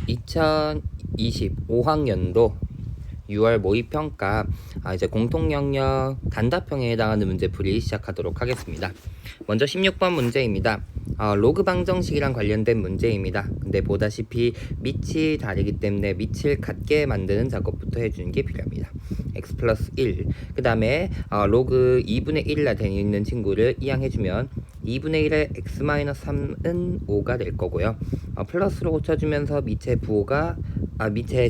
2025학년도 6월 모의평가 이제 공통영역 단답형에 해당하는 문제풀이 시작하도록 하겠습니다. 먼저 16번 문제입니다. 로그 방정식이랑 관련된 문제입니다. 근데 보다시피 밑이 다르기 때문에 밑을 같게 만드는 작업부터 해주는 게 필요합니다. x 플러스 1, 그 다음에 로그 2분의 1이라 되어 있는 친구를 이항해주면 2분의 1의 x 마이너스 3은 5가 될 거고요. 플러스로 고쳐주면서 밑에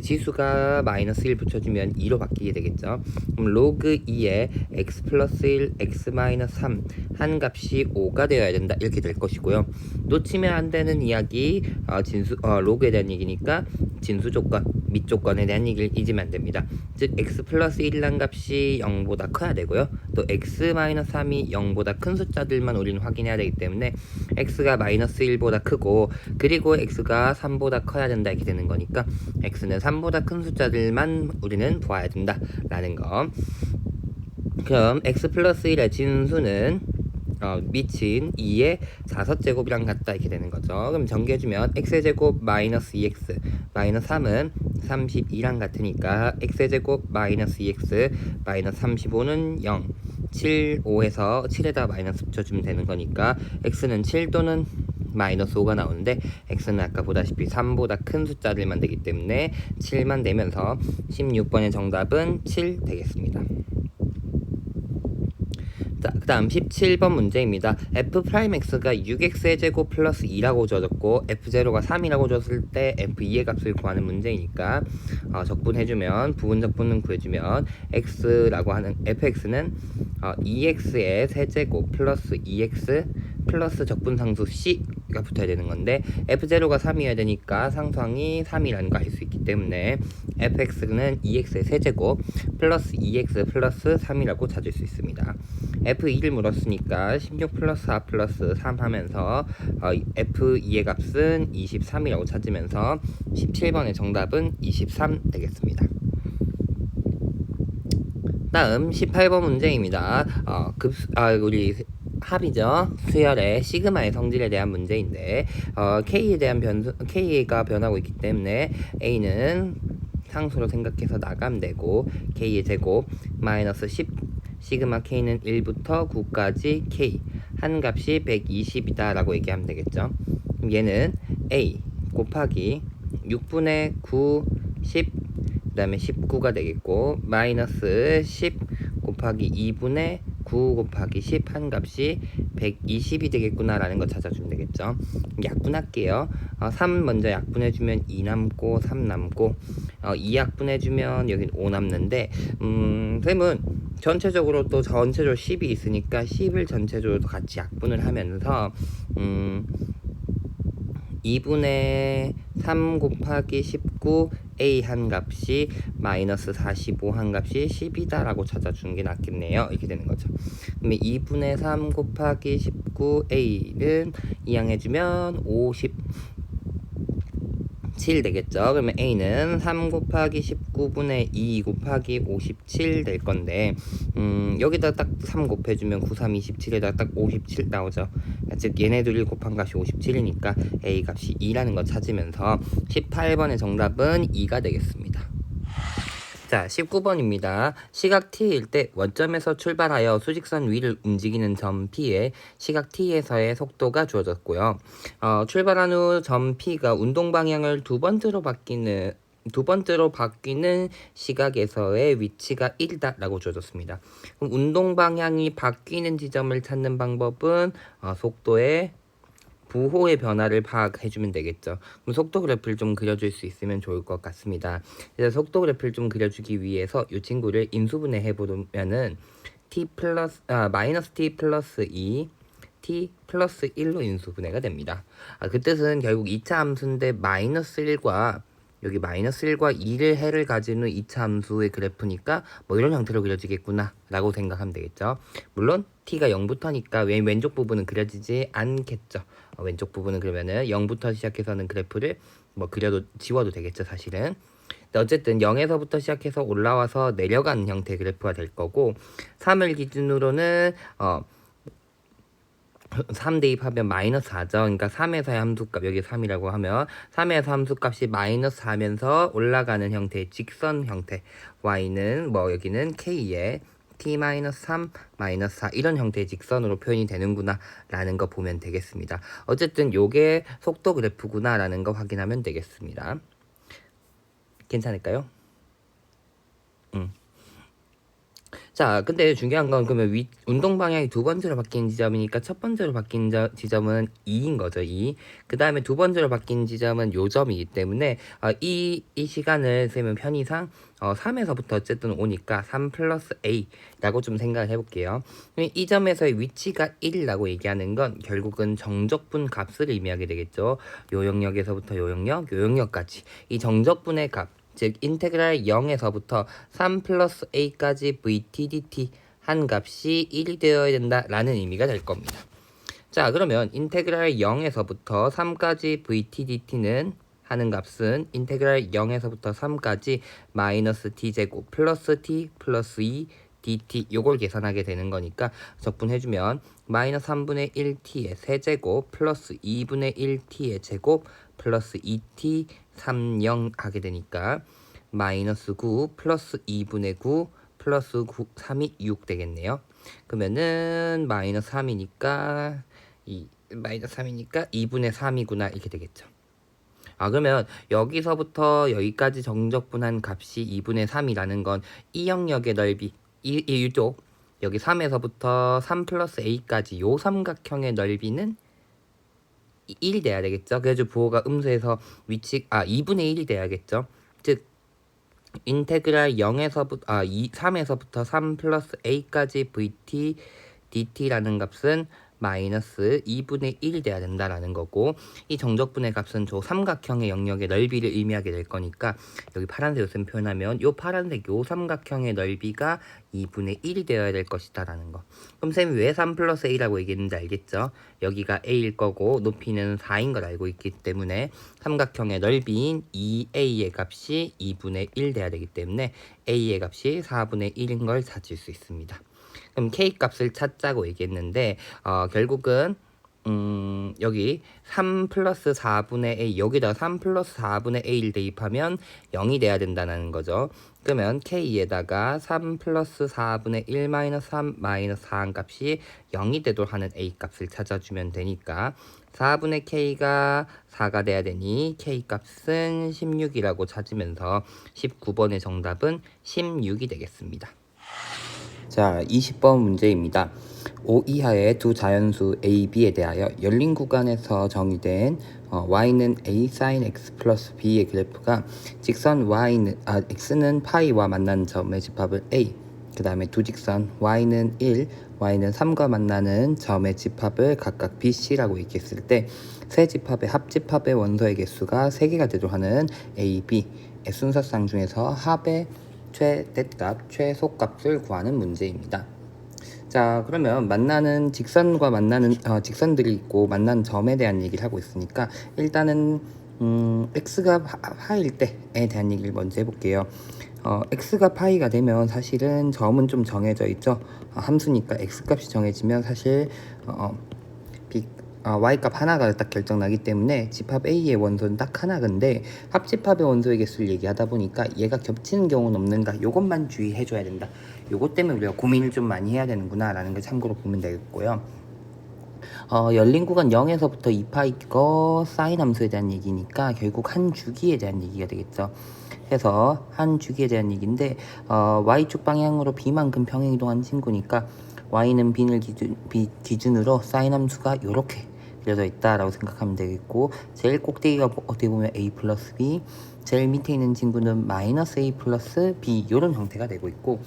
지수가 마이너스 1 붙여주면 2로 바뀌게 되겠죠. 그럼 로그 2에 x 플러스 1, x 마이너스 3 한 값이 5가 되어야 된다, 이렇게 될 것이고요. 놓치면 안 되는 이야기, 로그에 대한 얘기니까 진수 조건, 밑 조건에 대한 얘기를 잊으면 안 됩니다. 즉 x 플러스 1이란 값이 0보다 커야 되고요. 또 x 마이너스 3이 0보다 큰 숫자들만 우리는 확인해야 되기 때문에 x가 마이너스 1보다 크고, 그리고 x가 3보다 커야 된다, 이렇게 되는 거니까 x는 3보다 큰 숫자들만 우리는 보아야 된다 라는 거. 그럼 x 플러스 1의 진수는 밑인 2의 4제곱이랑 같다, 이렇게 되는 거죠. 그럼 정리해주면 x제곱 마이너스 2x 마이너스 3은 32랑 같으니까 x제곱 마이너스 2x 마이너스 35는 0, 7, 5에서 7에다 마이너스 붙여주면 되는 거니까 x는 7 또는 마이너스 5가 나오는데 x는 아까 보다시피 3보다 큰 숫자들만 되기 때문에 7만 되면서 16번의 정답은 7 되겠습니다. 자, 그 다음 17번 문제입니다. f'x가 6x의 제곱 플러스 2라고 주어졌고 f0가 3이라고 줬을 때 f2의 값을 구하는 문제이니까 적분해주면, 부분 적분은 구해주면 x라고 하는 fx는 2x의 세제곱 플러스 2x 플러스 적분상수 c가 붙어야 되는 건데 f0가 3이어야 되니까 상수항이 3이라는 거 알 수 있기 때문에 fx는 2x의 세제곱 플러스 2x 플러스 3이라고 찾을 수 있습니다. f2를 물었으니까 16 플러스 4 플러스 3 하면서 f2의 값은 23이라고 찾으면서 17번의 정답은 23 되겠습니다. 다음 18번 문제입니다. 우리 합이죠. 수열의 시그마의 성질에 대한 문제인데 K가 변하고 있기 때문에 A는 상수로 생각해서 나가면 되고 K의 제곱 마이너스 10 시그마 K는 1부터 9까지 K 한 값이 120이다 라고 얘기하면 되겠죠. 그럼 얘는 A 곱하기 6분의 9 10 그 다음에 19가 되겠고 마이너스 10 곱하기 2분의 9 곱하기 10 한 값이 120이 되겠구나 라는 거 찾아주면 되겠죠. 약분할게요. 3 먼저 약분해주면 2 남고 3 남고 2 약분해주면 여긴 5 남는데 쌤은 전체적으로 10이 있으니까 10을 전체적으로 같이 약분을 하면서 2분의 3 곱하기 19 A 한 값이 마이너스 45 한 값이 10이다 라고 찾아주는 게 낫겠네요. 이렇게 되는 거죠. 그러면 2분의 3 곱하기 19 A는 이항해주면 57 되겠죠. 그러면 A는 3 곱하기 19분의 2 곱하기 57 될 건데 여기다 딱 3 곱해주면 9, 3, 27에다 딱 57 나오죠. 즉 얘네 둘이 곱한 값이 57이니까 A 값이 2라는 거 찾으면서 18번의 정답은 2가 되겠습니다. 자, 19번입니다. 시각 t일 때 원점에서 출발하여 수직선 위를 움직이는 점 P에 시각 t에서의 속도가 주어졌고요. 출발한 후 점 P가 운동 방향을 두 번째로 바뀌는 시각에서의 위치가 1이다 라고 주어졌습니다. 그럼 운동 방향이 바뀌는 지점을 찾는 방법은 속도의 부호의 변화를 파악해주면 되겠죠. 그럼 속도 그래프를 좀 그려줄 수 있으면 좋을 것 같습니다. 그래서 속도 그래프를 좀 그려주기 위해서 이 친구를 인수분해 해보면은 마이너스 t 플러스 2 t 플러스 1로 인수분해가 됩니다. 그 뜻은 결국 2차 함수인데 마이너스 1과 여기 마이너스 1과 2를 해를 가진 후 2차 함수의 그래프니까 뭐 이런 형태로 그려지겠구나 라고 생각하면 되겠죠. 물론 t가 0부터니까 왼쪽 부분은 그려지지 않겠죠. 왼쪽 부분은 그러면은 0부터 시작해서는 그래프를 뭐 지워도 되겠죠, 사실은. 근데 어쨌든 0에서부터 시작해서 올라와서 내려가는 형태의 그래프가 될 거고 3을 기준으로는 3 대입하면 마이너스 4죠. 그러니까 3에서의 함수값, 여기 3이라고 하면 3에서 함수값이 마이너스 4면서 올라가는 형태의 직선 형태. y는 뭐 여기는 k에 t-3 마이너스 4 이런 형태의 직선으로 표현이 되는구나 라는 거 보면 되겠습니다. 어쨌든 요게 속도 그래프구나 라는 거 확인하면 되겠습니다. 괜찮을까요? 자, 근데 중요한 건 그러면 운동 방향이 두 번째로 바뀐 지점이니까 첫 번째로 바뀐 지점은 2인 거죠, 2. 그 다음에 두 번째로 바뀐 지점은 요 점이기 때문에 이 시간을 쓰면 편의상 3에서부터 어쨌든 오니까 3 플러스 A라고 좀 생각을 해볼게요. 이 점에서의 위치가 1이라고 얘기하는 건 결국은 정적분 값을 의미하게 되겠죠. 요 영역에서부터 요 영역, 요 영역까지 이 정적분의 값, 즉 인테그랄 0에서부터 3 플러스 a까지 vt dt 한 값이 1이 되어야 된다라는 의미가 될 겁니다. 자, 그러면 인테그랄 0에서부터 3까지 vt dt는 하는 값은 인테그랄 0에서부터 3까지 마이너스 t제곱 플러스 t 플러스 2 dt 요걸 계산하게 되는 거니까 적분해주면 마이너스 3분의 1t의 세제곱 플러스 2분의 1t의 제곱 플러스 2t 30 하게 되니까 마이너스 9 플러스 2분의 9 플러스 9, 3이 6 되겠네요. 그러면은 마이너스 3이니까 마이너스 3이니까 2분의 3이구나 이렇게 되겠죠. 그러면 여기서부터 여기까지 정적분한 값이 2분의 3이라는 건 이 영역의 넓이 이 이쪽 여기 3에서부터 3 플러스 a까지 요 삼각형의 넓이는 1이 돼야 되겠죠. 그래서 부호가 음수에서 2분의 1이 돼야겠죠. 즉 인테그랄 3에서부터 3 플러스 a까지 vt dt라는 값은 마이너스 2분의 1이 돼야 된다라는 거고, 이 정적분의 값은 저 삼각형의 영역의 넓이를 의미하게 될 거니까 여기 파란색으로 쓴 표현하면 요 파란색 요 삼각형의 넓이가 2분의 1이 되어야 될 것이다 라는 거. 그럼 쌤이 왜 3 플러스 a라고 얘기했는지 알겠죠? 여기가 a일 거고 높이는 4인 걸 알고 있기 때문에 삼각형의 넓이인 2a의 값이 2분의 1 돼야 되기 때문에 a의 값이 4분의 1인 걸 찾을 수 있습니다. 그럼 k 값을 찾자고 얘기했는데 결국은 여기 3 플러스 4분의 a 여기다가 3 플러스 4분의 a를 대입하면 0이 돼야 된다는 거죠. 그러면 k에다가 3 플러스 4분의 1 마이너스 3 마이너스 4한 값이 0이 되도록 하는 a 값을 찾아주면 되니까 4분의 k가 4가 돼야 되니 k 값은 16이라고 찾으면서 19번의 정답은 16이 되겠습니다. 자, 20번 문제입니다. O 이하의 두 자연수 A, B에 대하여 열린 구간에서 정의된 y는 a sin x 플러스 b의 그래프가 직선 x는 파이와 만나는 점의 집합을 a, 그 다음에 두 직선 y는 1, y는 3과 만나는 점의 집합을 각각 bc라고 얘기했을 때 세 집합의 합집합의 원소의 개수가 3개가 되도록 하는 a, b의 순서상 중에서 합의 최대값, 최소값을 구하는 문제입니다. 자, 그러면 만나는 직선과 만나는 직선들이 있고 만나는 점에 대한 얘기를 하고 있으니까 일단은 x가 파일 때에 대한 얘기를 먼저 해볼게요. x가 파이가 되면 사실은 점은 좀 정해져 있죠. 함수니까 x값이 정해지면 사실 y값 하나가 딱 결정나기 때문에 집합 A의 원소는 딱 하나. 근데 합집합의 원소의 개수를 얘기하다 보니까 얘가 겹치는 경우는 없는가, 요것만 주의해줘야 된다. 요것 때문에 우리가 고민을 좀 많이 해야 되는구나 라는 걸 참고로 보면 되겠고요. 열린 구간 0에서부터 2파이 거 사인 함수에 대한 얘기니까 결국 한 주기에 대한 얘기가 되겠죠. 그래서 한 주기에 대한 얘기인데 y축 방향으로 b만큼 평행이동한 친구니까 y는 b를 기준으로 사인 함수가 요렇게 그려져 있다라고 생각하면 되겠고, 제일 꼭대기가 어떻게 보면 a 플러스 b, 제일 밑에 있는 친구는 마이너스 a 플러스 b 이런 형태가 되고 있고,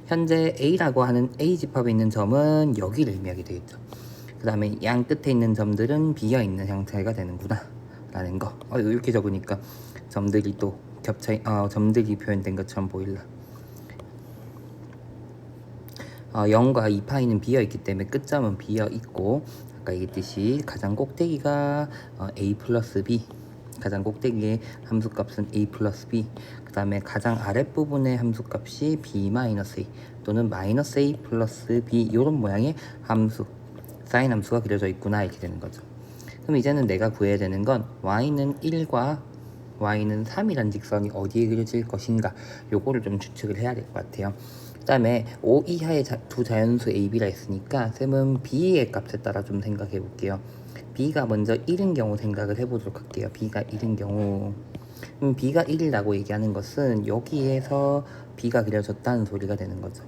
현재 a라고 하는 a 집합에 있는 점은 여기를 의미하게 되겠죠. 그 다음에 양 끝에 있는 점들은 비어있는 형태가 되는구나 라는 거. 이렇게 적으니까 점들이 또 점들이 표현된 것처럼 보일라. 0과 2파이는 비어있기 때문에 끝점은 비어있고, 아까 얘기했듯이 가장 꼭대기가 a 플러스 b, 가장 꼭대기의 함수값은 a 플러스 b, 그 다음에 가장 아랫부분의 함수값이 b 마이너스 a 또는 마이너스 a 플러스 b 이런 모양의 함수 사인 함수가 그려져 있구나 이렇게 되는 거죠. 그럼 이제는 내가 구해야 되는 건 y는 1과 y는 3이란 직선이 어디에 그려질 것인가, 요거를 좀 추측을 해야 될 것 같아요. 그 다음에 5 이하의 두 자연수 a, b라 했으니까 쌤은 b의 값에 따라 좀 생각해 볼게요. b가 먼저 1인 경우 생각을 해보도록 할게요. b가 1인 경우, b가 1이라고 얘기하는 것은 여기에서 b가 그려졌다는 소리가 되는 거죠.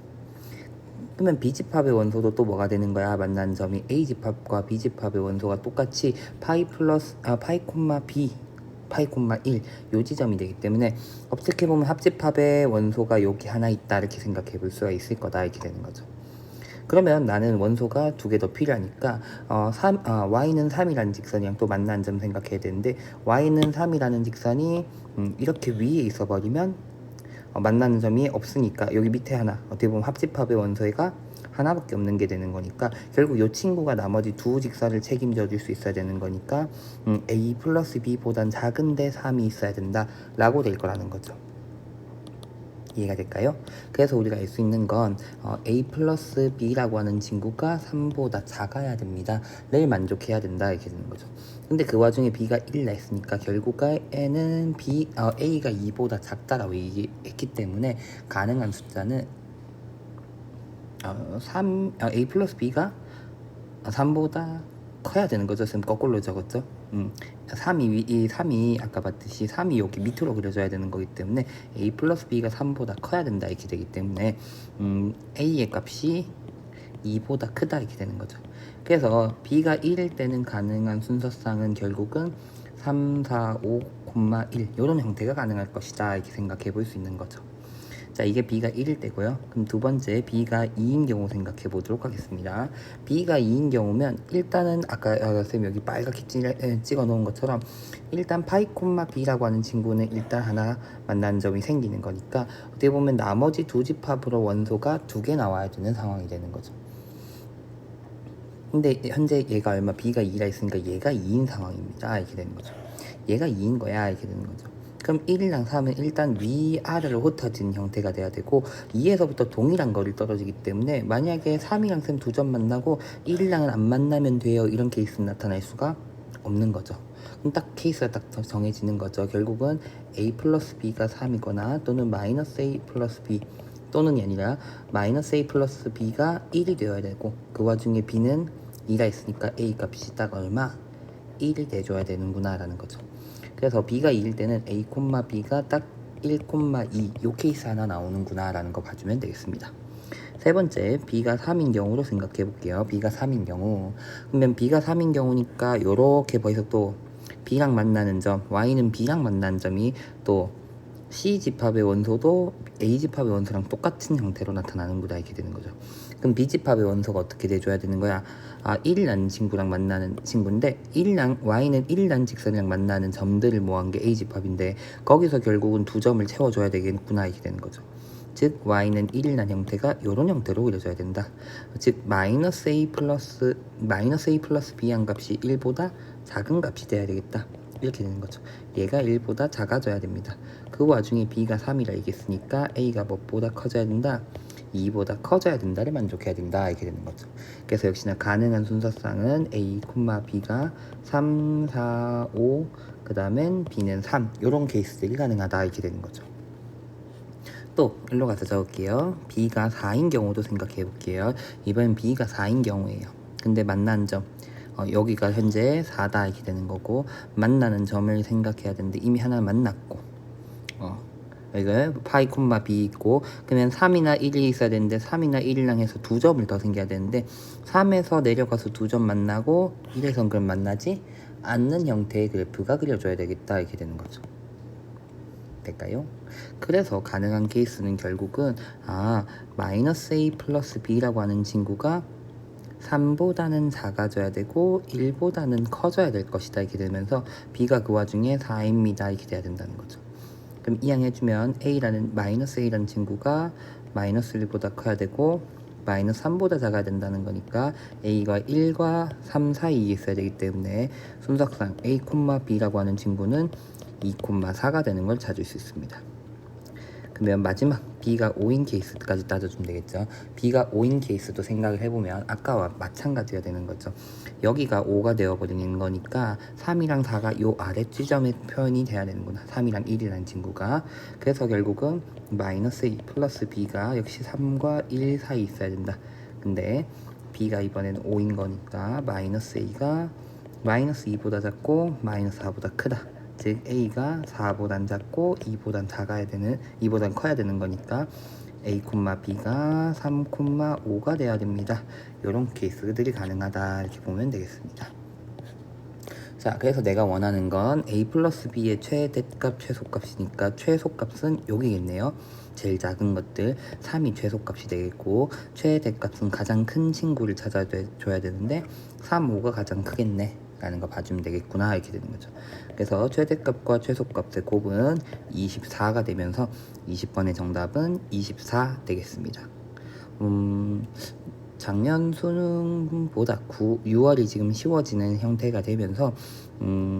그러면 B집합의 원소도 또 뭐가 되는 거야? 만난 점이 A집합과 B집합의 원소가 똑같이 파이 콤마 B, 파이 콤마 1, 요 지점이 되기 때문에 어떻게 보면 합집합의 원소가 여기 하나 있다 이렇게 생각해 볼 수가 있을 거다 이렇게 되는 거죠. 그러면 나는 원소가 두 개 더 필요하니까 y는 3이라는 직선이랑 또 만난 점 생각해야 되는데, y는 3이라는 직선이 이렇게 위에 있어 버리면 만나는 점이 없으니까 여기 밑에 하나, 어떻게 보면 합집합의 원소가 하나밖에 없는 게 되는 거니까 결국 이 친구가 나머지 두 직선을 책임져 줄 수 있어야 되는 거니까 a 플러스 b보단 작은데 3이 있어야 된다 라고 될 거라는 거죠. 이해가 될까요? 그래서 우리가 알 수 있는 건 a 플러스 b라고 하는 친구가 3보다 작아야 됩니다 를 만족해야 된다 이렇게 되는 거죠. 근데 그 와중에 b가 1라 했으니까 결국에는 a가 2보다 작다라고 얘기했기 때문에 가능한 숫자는 a 플러스 b가 3보다 커야 되는 거죠. 지금 거꾸로 적었죠. 3이 아까 봤듯이 3이 여기 밑으로 그려져야 되는 거기 때문에 a 플러스 b가 3보다 커야 된다 이렇게 되기 때문에 a의 값이 2보다 크다 이렇게 되는 거죠. 그래서 b가 1일 때는 가능한 순서상은 결국은 3, 4, 5, 1 이런 형태가 가능할 것이다 이렇게 생각해 볼 수 있는 거죠. 자, 이게 b가 1일 때고요. 그럼 두 번째 b가 2인 경우 생각해 보도록 하겠습니다. b가 2인 경우면 일단은 아까 쌤 여기 빨갛게 찍어 놓은 것처럼 일단 파이 콤마 b라고 하는 친구는 일단 하나 만나는 점이 생기는 거니까 어떻게 보면 나머지 두 집합으로 원소가 두 개 나와야 되는 상황이 되는 거죠. 근데 현재 얘가 얼마 b가 2라 있으니까 얘가 2인 상황입니다 이렇게 되는 거죠. 얘가 2인 거야 이렇게 되는 거죠. 그럼 1이랑 3은 일단 위아래로 흩어진 형태가 돼야 되고 2에서부터 동일한 거리를 떨어지기 때문에 만약에 3이랑 쌤 두 점 만나고 1이랑은 안 만나면 돼요 이런 케이스는 나타날 수가 없는 거죠. 그럼 딱 케이스가 딱 정해지는 거죠. 결국은 a 플러스 b가 3이거나 또는 마이너스 a 플러스 b 또는이 아니라 마이너스 a 플러스 b가 1이 되어야 되고 그 와중에 b는 2라 있으니까 a 값이 딱 얼마? 1이 돼줘야 되는구나 라는 거죠. 그래서 b가 2일 때는 a, b가 딱 1, 2 요 케이스 하나 나오는구나 라는 거 봐주면 되겠습니다. 세 번째, b가 3인 경우로 생각해 볼게요. b가 3인 경우, 그러면 b가 3인 경우니까 요렇게 벌써 또 b랑 만나는 점, y는 b랑 만나는 점이 또 C집합의 원소도 A집합의 원소랑 똑같은 형태로 나타나는구나 이렇게 되는 거죠. 그럼 B집합의 원소가 어떻게 돼줘야 되는 거야? 1이라는 친구랑 만나는 친구인데 Y는 1이라는 직선이랑 만나는 점들을 모은 게 A집합인데 거기서 결국은 두 점을 채워줘야 되겠구나 이렇게 되는 거죠. 즉 Y는 1이라는 형태가 이런 형태로 그려져야 된다. 즉 마이너스 A 플러스 B한 값이 1보다 작은 값이 돼야 되겠다. 이렇게 되는 거죠. 얘가 1보다 작아져야 됩니다. 그 와중에 b가 3이라 얘기했으니까 a가 무엇보다 커져야 된다? 2보다 커져야 된다를 만족해야 된다 이렇게 되는 거죠. 그래서 역시나 가능한 순서상은 a, b가 3, 4, 5 그 다음엔 b는 3 이런 케이스들이 가능하다 이렇게 되는 거죠. 또 일로 가서 적을게요. b가 4인 경우도 생각해 볼게요. 이번엔 b가 4인 경우예요. 근데 만난 점 여기가 현재 4다 이렇게 되는 거고 만나는 점을 생각해야 되는데 이미 하나 만났고 이거 파이 콤마 b 있고 그러면 3이나 1이 있어야 되는데 3이나 1이랑 해서 두 점을 더 생겨야 되는데 3에서 내려가서 두 점 만나고 1에선 그럼 만나지 않는 형태의 그래프가 그려줘야 되겠다 이렇게 되는 거죠. 될까요? 그래서 가능한 케이스는 결국은 마이너스 a 플러스 b라고 하는 친구가 3보다는 작아져야 되고 1보다는 커져야 될 것이다 이렇게 되면서 b가 그 와중에 4입니다 이렇게 돼야 된다는 거죠. 그럼 이항해주면 마이너스 a라는 친구가 마이너스 1보다 커야 되고 마이너스 3보다 작아야 된다는 거니까 a가 1과 3 사이에 있어야 되기 때문에 순서상 a, b라고 하는 친구는 2, 4가 되는 걸 찾을 수 있습니다. 그러면 마지막 B가 5인 케이스까지 따져주면 되겠죠. B가 5인 케이스도 생각을 해보면 아까와 마찬가지가 되는 거죠. 여기가 5가 되어버리는 거니까 3이랑 4가 요 아래 지점에 표현이 돼야 되는구나. 3이랑 1이라는 친구가. 그래서 결국은 마이너스 2 플러스 B가 역시 3과 1 사이 있어야 된다. 근데 B가 이번에는 5인 거니까 마이너스 A가 마이너스 2보다 작고 마이너스 4보다 크다. 즉 A가 4보단 작고 2보단 커야 되는 거니까 A, B가 3, 5가 돼야 됩니다. 이런 케이스들이 가능하다 이렇게 보면 되겠습니다. 자, 그래서 내가 원하는 건 A 플러스 B의 최대값 최소값이니까 최소값은 여기겠네요. 제일 작은 것들 3이 최소값이 되겠고 최대값은 가장 큰 친구를 찾아줘야 되는데 3, 5가 가장 크겠네 라는 거 봐주면 되겠구나 이렇게 되는 거죠. 그래서 최대값과 최소값의 곱은 24가 되면서 20번의 정답은 24 되겠습니다. 작년 수능보다 6월이 지금 쉬워지는 형태가 되면서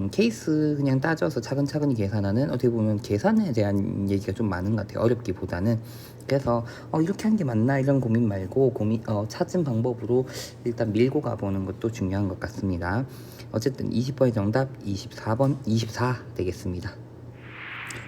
케이스 그냥 따져서 차근차근히 계산하는, 어떻게 보면 계산에 대한 얘기가 좀 많은 것 같아요. 어렵기보다는. 그래서 이렇게 한 게 맞나 이런 고민 말고 찾은 방법으로 일단 밀고 가보는 것도 중요한 것 같습니다. 어쨌든 20번의 정답 24 되겠습니다.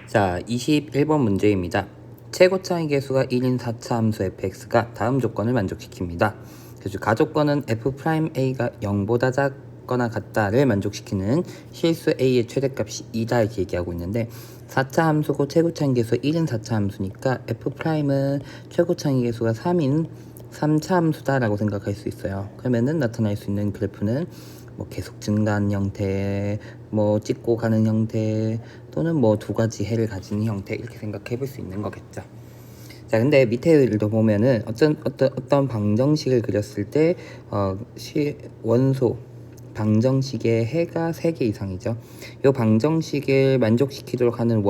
자, 21번 문제입니다. 최고차의 계수가 1인 4차 함수 fx가 다음 조건을 만족시킵니다. 그래서 가조건은 f'a가 0보다 작거나 같다를 만족시키는 실수 a의 최대값이 2다 이렇게 얘기하고 있는데, 4차 함수고 최고차의 계수가 1인 4차 함수니까 f'은 최고차의 계수가 3인 3차 함수다 라고 생각할 수 있어요. 그러면은 나타날 수 있는 그래프는 계속 증가하는 형태, 찍고 가는 형태, 또는 두 가지 해를 가지는 형태, 이렇게 생각해 볼 수 있는 거겠죠. 자, 근데 밑에도 보면은 어떤 방정식을 그렸을 때 원소 방정식의 해가 3개 이상이죠. 이 방정식을 만족시키도록 하는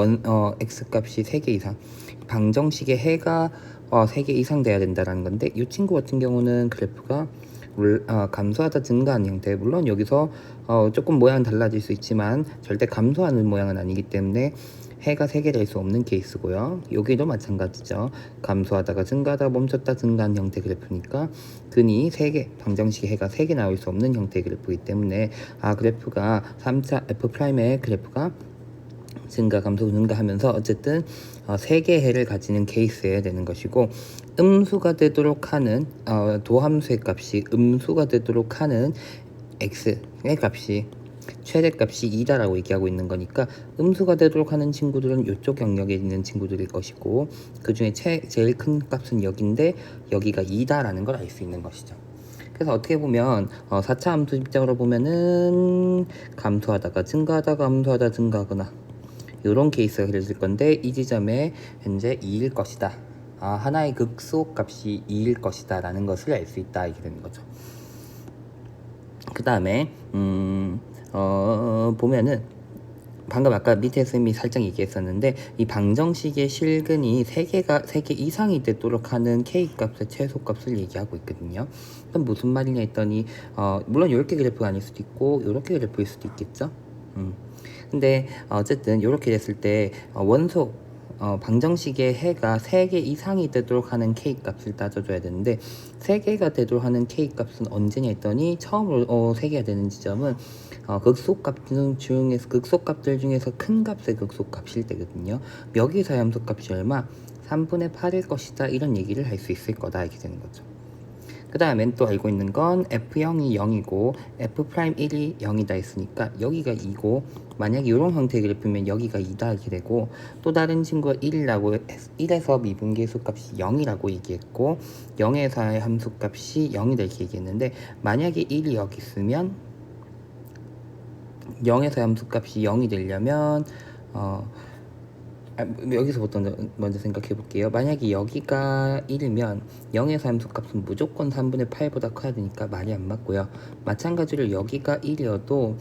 x값이 3개 이상, 방정식의 해가 3개 이상 돼야 된다는 건데, 이 친구 같은 경우는 그래프가 감소하다 증가하는 형태, 물론 여기서 조금 모양은 달라질 수 있지만 절대 감소하는 모양은 아니기 때문에 해가 3개 될 수 없는 케이스고요. 여기도 마찬가지죠. 감소하다가 증가하다가 멈췄다 증가하는 형태 그래프니까 근이 3개, 방정식의 해가 3개 나올 수 없는 형태의 그래프이기 때문에 그래프가 3차 f'의 그래프가 증가, 감소, 증가하면서 어쨌든 3개의 해를 가지는 케이스여야 되는 것이고, 음수가 되도록 하는 도함수의 값이 음수가 되도록 하는 x의 값이 최대값이 2다라고 얘기하고 있는 거니까 음수가 되도록 하는 친구들은 이쪽 영역에 있는 친구들일 것이고, 그 중에 제일 큰 값은 여기인데 여기가 2다라는 걸 알 수 있는 것이죠. 그래서 어떻게 보면 4차 함수 입장으로 보면은 감소하다가 증가하다가 감소하다 증가하거나 이런 케이스가 그려질 건데, 이 지점에 현재 2일 것이다. 하나의 극소값이 2일 것이다 라는 것을 알 수 있다 이렇게 되는 거죠. 그 다음에 보면은 방금 아까 밑에 쌤이 살짝 얘기했었는데, 이 방정식의 실근이 3개 이상이 되도록 하는 K값의 최소값을 얘기하고 있거든요. 그럼 무슨 말이냐 했더니 물론 이렇게 그래프가 아닐 수도 있고 이렇게 그래프일 수도 있겠죠. 근데 어쨌든 이렇게 됐을 때 원소 방정식의 해가 3개 이상이 되도록 하는 K값을 따져줘야 되는데, 3개가 되도록 하는 K값은 언제냐 했더니 처음으로 3개가 되는 지점은 극소값들 중에서 큰 값의 극소값일 때거든요. 여기서의 함수값이 얼마? 3분의 8일 것이다 이런 얘기를 할 수 있을 거다 이렇게 되는 거죠. 그 다음엔 또 알고 있는 건 f0이 0이고 f'1이 0이다 했으니까 여기가 2고, 만약에 이런 형태의 그래프면 여기가 2다 이렇게 되고, 또 다른 친구가 1에서 미분계수 값이 0이라고 얘기했고 0에서의 함수값이 0이다 이렇게 얘기했는데, 만약에 1이 여기 있으면 0에서의 함수값이 0이 되려면 여기서부터 먼저 생각해 볼게요. 만약에 여기가 1이면 0에서 함수값은 무조건 3분의 8보다 커야 되니까 말이 안 맞고요. 마찬가지로 여기가 1이어도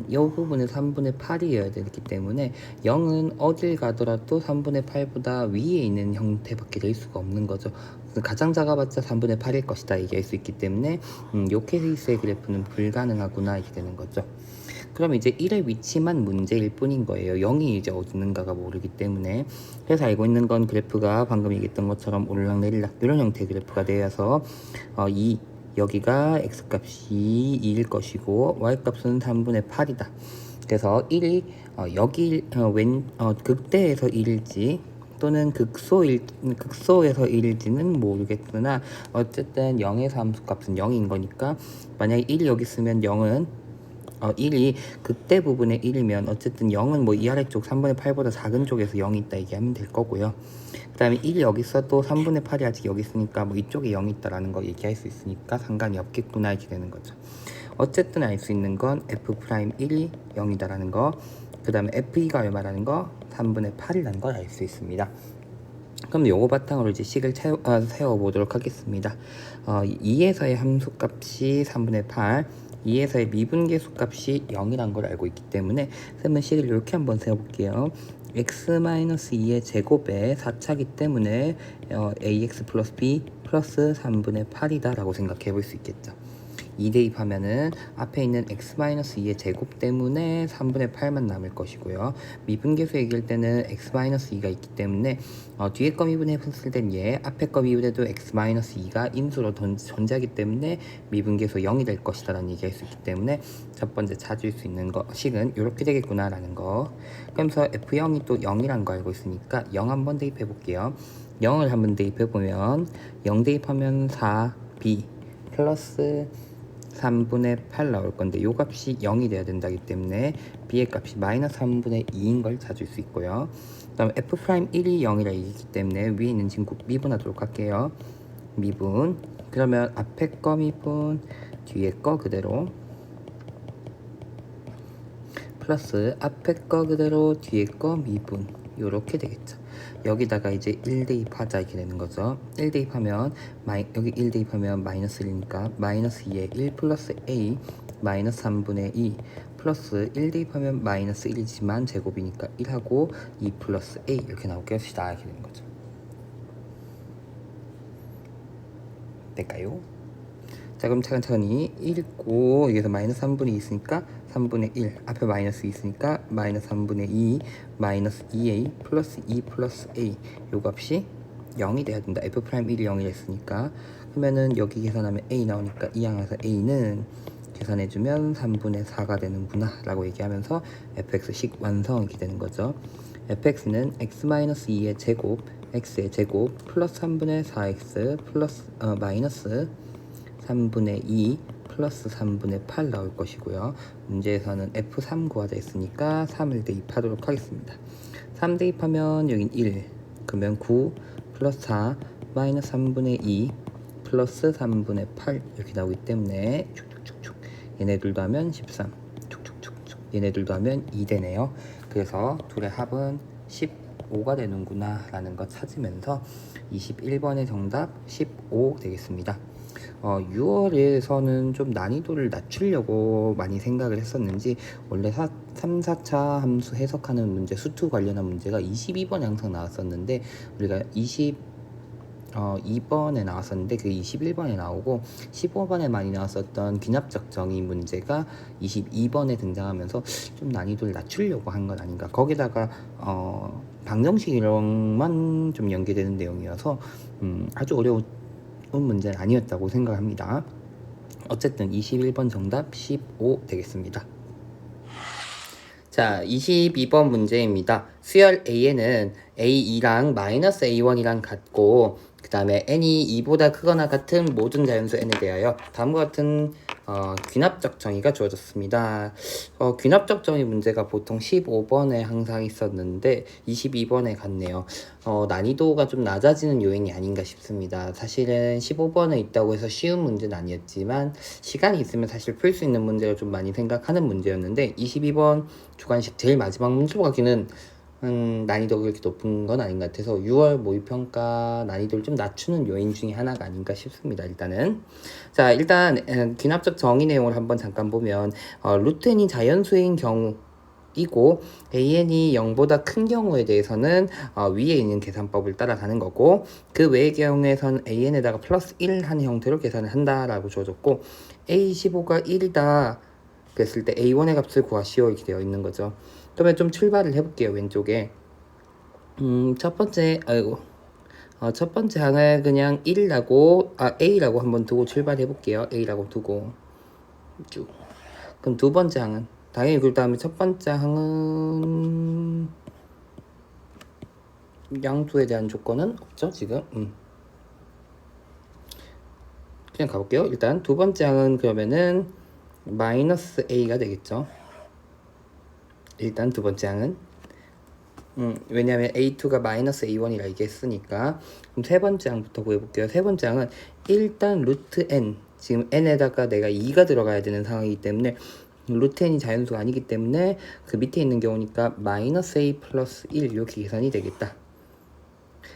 이 부분은 3분의 8이어야 되기 때문에 0은 어딜 가더라도 3분의 8보다 위에 있는 형태밖에 될 수가 없는 거죠. 가장 작아봤자 3분의 8일 것이다 얘기할 수 있기 때문에 이 케이스의 그래프는 불가능하구나 이렇게 되는 거죠. 그럼 이제 1의 위치만 문제일 뿐인 거예요. 0이 이제 어디 있는가가 모르기 때문에. 그래서 알고 있는 건 그래프가 방금 얘기했던 것처럼 오르락내리락 이런 형태의 그래프가 되어서 여기가 x값이 2일 것이고 y값은 3분의 8이다. 그래서 1이 여기 극대에서 1일지 또는 극소에서 1일지는 모르겠으나 어쨌든 0에서 함수값은 0인 거니까 만약에 1이 여기 있으면 0은 1이 극대 부분에 1이면 어쨌든 0은 뭐 이 아래쪽 3분의 8보다 작은 쪽에서 0이 있다 얘기하면 될 거고요. 그 다음에 1이 여기 있어도 3분의 8이 아직 여기 있으니까 뭐 이쪽에 0이 있다라는 거 얘기할 수 있으니까 상관이 없겠구나 이렇게 되는 거죠. 어쨌든 알 수 있는 건 f'1이 0이다라는 거, 그 다음에 f2가 얼마라는 거, 3분의 8이라는 걸 알 수 있습니다. 그럼 요거 바탕으로 이제 식을 세워보도록 하겠습니다. 2에서의 함수값이 3분의 8, 2에서의 미분계수 값이 0이란 걸 알고 있기 때문에 그러면 식을 이렇게 한번 세워볼게요. x-2의 제곱에 4차기 때문에 ax 플러스 b 플러스 3분의 8이다 라고 생각해 볼 수 있겠죠. 2 대입하면은 앞에 있는 x-2의 제곱 때문에 3분의 8만 남을 것이고요. 미분계수 얘기할 때는 x-2가 있기 때문에 뒤에 거 미분해봤을 땐 얘, 앞에 거 미분해도 x-2가 인수로 존재하기 때문에 미분계수 0이 될 것이다 라는 얘기할 수 있기 때문에 첫 번째 찾을 수 있는 식은 이렇게 되겠구나 라는 거. 그러면서 f0이 또 0이란 거 알고 있으니까 0 한번 대입해 볼게요. 0을 한번 대입해 보면 0 대입하면 4b 플러스 3분의 8 나올 건데 요 값이 0이 돼야 된다기 때문에 b의 값이 마이너스 3분의 2인 걸 찾을 수 있고요. 그 다음에 f'1이 0이라 얘기했기 때문에 위에 있는 친구 미분하도록 할게요. 미분. 그러면 앞에 거 미분, 뒤에 거 그대로 플러스 앞에 거 그대로 뒤에 거 미분 요렇게 되겠죠. 여기다가 이제 1 대입하자 이렇게 되는 거죠. 1 대입하면 여기 1 대입하면 마이너스 1이니까 마이너스 2에 1 플러스 a 마이너스 3분의 2 플러스 1 대입하면 마이너스 1이지만 제곱이니까 1하고 2 플러스 a 이렇게 나오게 합시다 이렇게 되는 거죠. 될까요? 자 그럼 차근차근히 1고 여기서 마이너스 3분의 2 있으니까 3분의 1 앞에 마이너스 2 있으니까 마이너스 3분의 2 마이너스 2a 플러스 2 플러스 a 요 값이 0이 돼야 된다. f'1이 0이 됐으니까 그러면은 여기 계산하면 a 나오니까 이 항에서 a는 계산해주면 3분의 4가 되는구나 라고 얘기하면서 fx식 완성 이렇게 되는 거죠. fx는 x-2의 제곱 x의 제곱 플러스 3분의 4x 플러스 마이너스 3분의 2 플러스 3분의 8 나올 것이고요. 문제에서는 f3 구하자 했으니까 3을 대입하도록 하겠습니다. 3 대입하면 여긴 1 그러면 9 플러스 4 마이너스 3분의 2 플러스 3분의 8 이렇게 나오기 때문에 축축축축 얘네들도 하면 13 축축축축 얘네들도 하면 2 되네요. 그래서 둘의 합은 15가 되는구나 라는 거 찾으면서 21번의 정답 15 되겠습니다. 6월에서는 좀 난이도를 낮추려고 많이 생각을 했었는지 원래 3, 4차 함수 해석하는 문제 수투 관련한 문제가 22번에 항상 나왔었는데 우리가 2번에 나왔었는데 그 21번에 나오고 15번에 많이 나왔었던 귀납적 정의 문제가 22번에 등장하면서 좀 난이도를 낮추려고 한 건 아닌가. 거기다가 방정식이랑만 좀 연계되는 내용이어서 아주 어려운 문제는 아니었다고 생각합니다. 어쨌든 21번 정답 15 되겠습니다. 자, 22번 문제입니다. 수열 A에는 A2랑 마이너스 A1이랑 같고 그 다음에 n이 2보다 크거나 같은 모든 자연수 n에 대하여 다음과 같은 귀납적 정의가 주어졌습니다. 귀납적 정의 문제가 보통 15번에 항상 있었는데 22번에 갔네요. 난이도가 좀 낮아지는 요인이 아닌가 싶습니다. 사실은 15번에 있다고 해서 쉬운 문제는 아니었지만 시간이 있으면 사실 풀 수 있는 문제를 좀 많이 생각하는 문제였는데 22번 주관식 제일 마지막 문제로 가기는 난이도가 그렇게 높은 건 아닌 것 같아서 6월 모의평가 난이도를 좀 낮추는 요인 중에 하나가 아닌가 싶습니다. 일단은 자 일단 귀납적 정의 내용을 한번 잠깐 보면 루트 n이 자연수인 경우이고 an이 0보다 큰 경우에 대해서는 위에 있는 계산법을 따라가는 거고 그 외의 경우에서는 an에다가 플러스 1 하는 형태로 계산을 한다라고 주어졌고 a15가 1이다 그랬을 때 A1의 값을 구하시오 이렇게 되어 있는 거죠. 그러면 좀 출발을 해볼게요. 왼쪽에 첫 번째 첫 번째 항을 그냥 A라고 한번 두고 출발해 볼게요. A라고 두고 쭉. 그럼 두 번째 항은 당연히 그 다음에 첫 번째 항은 양수에 대한 조건은 없죠 지금. 그냥 가볼게요. 일단 두 번째 항은 그러면은 마이너스 A가 되겠죠. 일단 두 번째 항은 왜냐하면 A2가 마이너스 A1이라 얘기했으니까. 그럼 세 번째 항부터 구해볼게요. 세 번째 항은 일단 루트 n, 지금 n에다가 내가 2가 들어가야 되는 상황이기 때문에 루트 n이 자연수가 아니기 때문에 그 밑에 있는 경우니까 마이너스 a 플러스 1 이렇게 계산이 되겠다.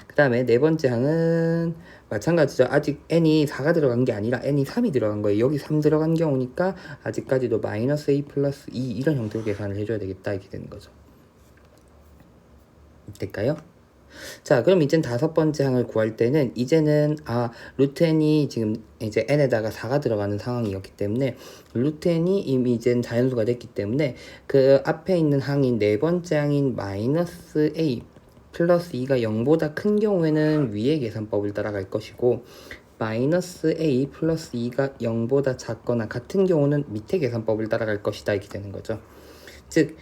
그 다음에 네 번째 항은 마찬가지죠. 아직 n이 4가 들어간 게 아니라 n이 3이 들어간 거예요. 여기 3 들어간 경우니까 아직까지도 마이너스 a 플러스 2 이런 형태로 계산을 해줘야 되겠다 이렇게 되는 거죠. 될까요? 자, 그럼 이젠 다섯 번째 항을 구할 때는 이제는 루트 n이 지금 이제 n에다가 4가 들어가는 상황이었기 때문에 루트 n이 이미 이젠 자연수가 됐기 때문에 그 앞에 있는 항인 네 번째 항인 마이너스 a 플러스 2가 0보다 큰 경우에는 위의 계산법을 따라갈 것이고 마이너스 a 플러스 2가 0보다 작거나 같은 경우는 밑의 계산법을 따라갈 것이다 이렇게 되는 거죠. 즉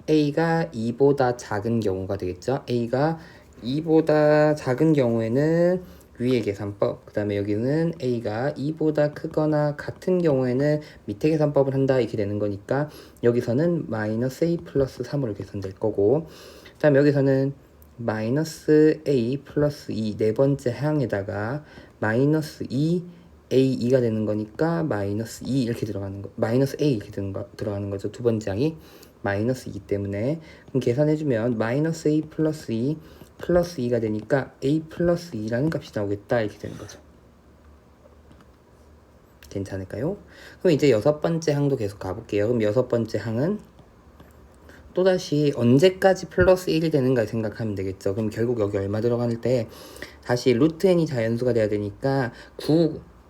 A가 2보다 작은 경우가 되겠죠. A가 2보다 작은 경우에는 위의 계산법, 그 다음에 여기는 A가 2보다 크거나 같은 경우에는 밑의 계산법을 한다 이렇게 되는 거니까 여기서는 마이너스 A 플러스 3으로 계산될 거고, 그 다음에 여기서는 마이너스 A 플러스 2 네 번째 항에다가 마이너스 2 A2가 되는 거니까 마이너스 2 이렇게 들어가는 거, 마이너스 A 이렇게 들어가는 거죠. 두 번째 항이 마이너스이기 때문에. 그럼 계산해주면 마이너스 a 플러스 2 플러스 2가 되니까 a 플러스 2라는 값이 나오겠다 이렇게 되는 거죠. 괜찮을까요? 그럼 이제 여섯 번째 항도 계속 가볼게요. 그럼 여섯 번째 항은 또다시 언제까지 플러스 1이 되는가 생각하면 되겠죠. 그럼 결국 여기 얼마 들어갈 때 다시 루트 n이 자연수가 돼야 되니까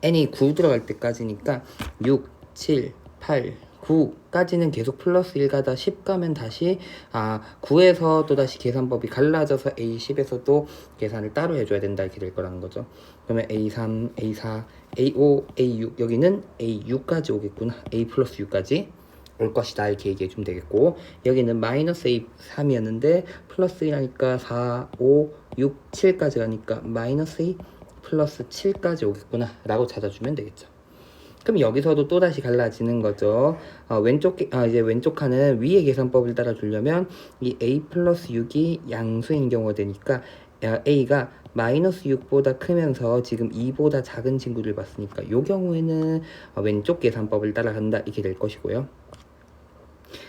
n이 9 들어갈 때까지니까 6, 7, 8, 9까지는 계속 플러스 1 가다 10 가면 다시 9에서 또다시 계산법이 갈라져서 A10에서도 계산을 따로 해줘야 된다 이렇게 될 거라는 거죠. 그러면 A3, A4, A5, A6 여기는 A6까지 오겠구나. A 플러스 6까지 올 것이다 이렇게 얘기해 주면 되겠고, 여기는 마이너스 A3이었는데 플러스 1하니까 4, 5, 6, 7까지 가니까 마이너스 A 플러스 7까지 오겠구나 라고 찾아주면 되겠죠. 그럼 여기서도 또다시 갈라지는 거죠. 이제 왼쪽 칸은 위의 계산법을 따라 주려면 이 a 플러스 6이 양수인 경우가 되니까 a가 마이너스 6보다 크면서 지금 2보다 작은 친구를 봤으니까 이 경우에는 왼쪽 계산법을 따라간다 이렇게 될 것이고요.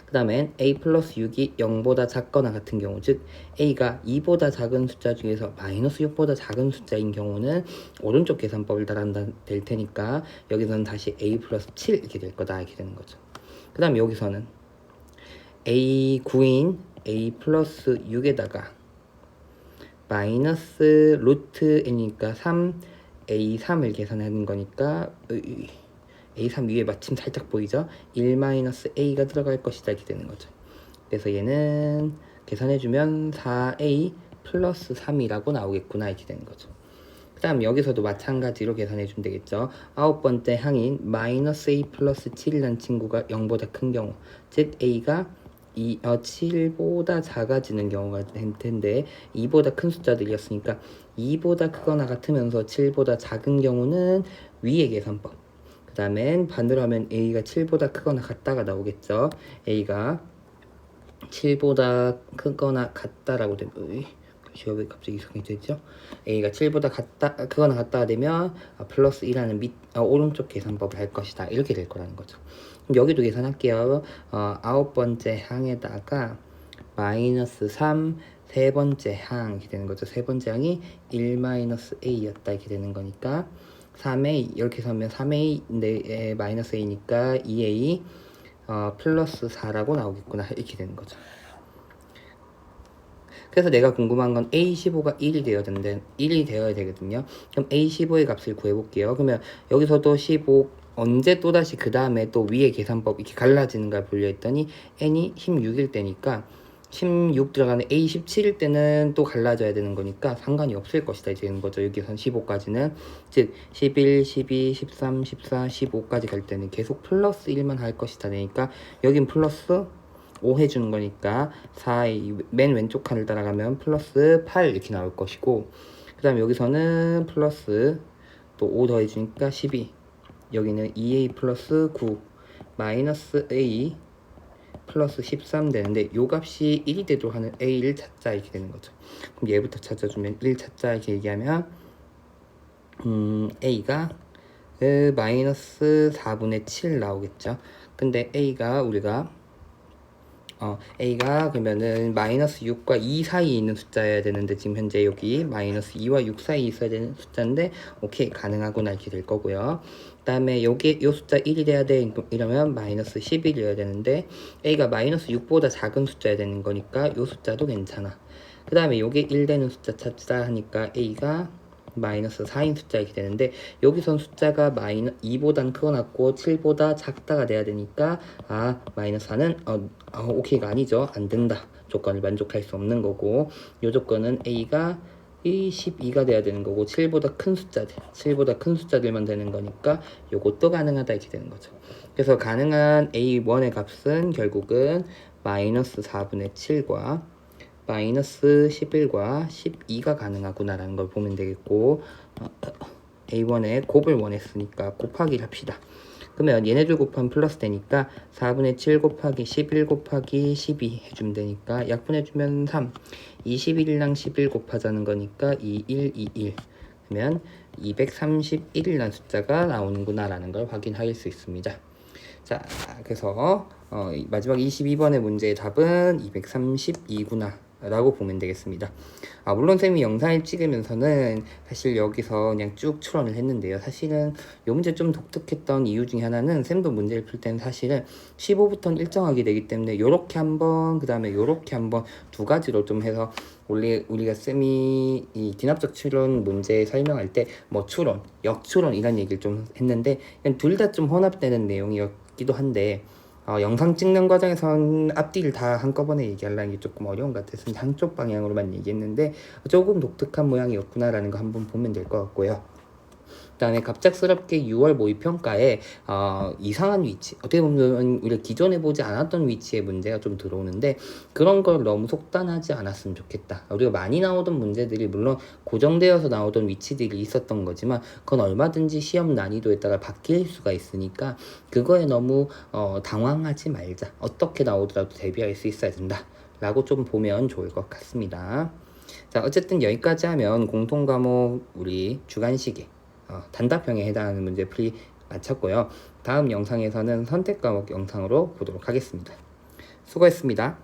그 다음엔 a 플러스 6이 0보다 작거나 같은 경우, 즉 a가 2보다 작은 숫자 중에서 마이너스 6보다 작은 숫자인 경우는 오른쪽 계산법을 따라한다 될 테니까 여기서는 다시 a 플러스 7 이렇게 될 거다 이렇게 되는 거죠. 그 다음 여기서는 a 9인 a 플러스 6에다가 마이너스 루트 n이니까 3 a3을 계산하는 거니까 A3 위에 마침 살짝 보이죠? 1-A가 들어갈 것이다 이렇게 되는 거죠. 그래서 얘는 계산해주면 4A 플러스 3이라고 나오겠구나 이렇게 되는 거죠. 그 다음 여기서도 마찬가지로 계산해주면 되겠죠. 아홉 번째 항인 마이너스 A 플러스 7이라는 친구가 0보다 큰 경우, 즉 A가 7보다 작아지는 경우가 될 텐데 2보다 큰 숫자들이었으니까 2보다 크거나 같으면서 7보다 작은 경우는 위의 계산법, 그 다음엔 반대로 하면 A가 7보다 크거나 같다가 나오겠죠. A가 7보다 크거나 같다라고 되면 왜 갑자기 이상하게 되죠? A가 7보다 크거나 같다가 되면 플러스 1하는 오른쪽 계산법을 할 것이다 이렇게 될 거라는 거죠. 그럼 여기도 계산할게요. 아홉 번째 항에다가 마이너스 3 세 번째 항 이렇게 되는 거죠. 세 번째 항이 1-A였다 이렇게 되는 거니까 3A 이렇게 하면 3A 마이너스 A니까 2A 플러스 4라고 나오겠구나 이렇게 되는 거죠. 그래서 내가 궁금한 건 A15가 1이 되어야 되거든요. 그럼 A15의 값을 구해볼게요. 그러면 여기서도 15 언제 또다시 그 다음에 또 위에 계산법 이렇게 갈라지는가 분류했더니 n이 16일 때니까 16 들어가는 a 17일 때는 또 갈라져야 되는 거니까 상관이 없을 것이다 이제 되는 거죠. 여기선 15까지는 즉 11, 12, 13, 14, 15까지 갈 때는 계속 플러스 1만 할 것이다 되니까 여긴 플러스 5 해주는 거니까 4, 맨 왼쪽 칸을 따라가면 플러스 8 이렇게 나올 것이고 그 다음에 여기서는 플러스 또 5 더해주니까 12 여기는 2a 플러스 9 마이너스 a 플러스 13 되는데 요 값이 1이 되도록 하는 a를 찾자 이렇게 되는 거죠. 그럼 얘부터 찾아주면 1 찾자 이렇게 얘기하면 a가 마이너스 4분의 7 나오겠죠. 근데 a가 우리가 a가 그러면은 마이너스 6과 2 사이에 있는 숫자여야 되는데 지금 현재 여기 마이너스 2와 6 사이에 있어야 되는 숫자인데 오케이 가능하구나 이렇게 될 거고요. 그 다음에 여기 요 숫자 1이 돼야 돼 이러면 마이너스 11이어야 되는데 a가 마이너스 6보다 작은 숫자여야 되는 거니까 요 숫자도 괜찮아. 그 다음에 요게 1 되는 숫자 찾자 하니까 a가 마이너스 4인 숫자 이렇게 되는데 여기선 숫자가 2보단 크거나 7보다 작다가 돼야 되니까 마이너스 4는 오케이가 아니죠. 안 된다. 조건을 만족할 수 없는 거고 요 조건은 a가 12가 돼야 되는 거고 7보다 큰 숫자들만 되는 거니까 요것도 가능하다 이렇게 되는 거죠. 그래서 가능한 a1의 값은 결국은 마이너스 4분의 7과 마이너스 11과 12가 가능하구나 라는 걸 보면 되겠고 A1에 곱을 원했으니까 곱하기를 합시다. 그러면 얘네들 곱하면 플러스 되니까 4분의 7 곱하기 11 곱하기 12 해주면 되니까 약분해주면 3 21이랑 11 곱하자는 거니까 21, 21 그러면 231이라는 숫자가 나오는구나 라는 걸 확인할 수 있습니다. 자, 그래서 마지막 22번의 문제의 답은 232구나 라고 보면 되겠습니다. 물론 쌤이 영상을 찍으면서는 사실 여기서 그냥 쭉 추론을 했는데요. 사실은 이 문제 좀 독특했던 이유 중에 하나는 쌤도 문제를 풀 때는 사실은 15부터는 일정하게 되기 때문에 요렇게 한번 그 다음에 요렇게 한번 두 가지로 좀 해서 원래 우리가 쌤이 이 기납적 추론 문제 설명할 때 뭐 추론, 역추론 이런 얘기를 좀 했는데 둘 다 좀 혼합되는 내용이었기도 한데 영상 찍는 과정에선 앞뒤를 다 한꺼번에 얘기하려는 게 조금 어려운 것 같아서 한쪽 방향으로만 얘기했는데 조금 독특한 모양이었구나라는 거 한번 보면 될 것 같고요. 그 다음에 갑작스럽게 6월 모의평가에 이상한 위치, 어떻게 보면 우리가 기존에 보지 않았던 위치에 문제가 좀 들어오는데 그런 걸 너무 속단하지 않았으면 좋겠다. 우리가 많이 나오던 문제들이 물론 고정되어서 나오던 위치들이 있었던 거지만 그건 얼마든지 시험 난이도에 따라 바뀔 수가 있으니까 그거에 너무 당황하지 말자. 어떻게 나오더라도 대비할 수 있어야 된다 라고 좀 보면 좋을 것 같습니다. 자, 어쨌든 여기까지 하면 공통과목 우리 주간식에 단답형에 해당하는 문제 풀이 마쳤고요. 다음 영상에서는 선택과목 영상으로 보도록 하겠습니다. 수고했습니다.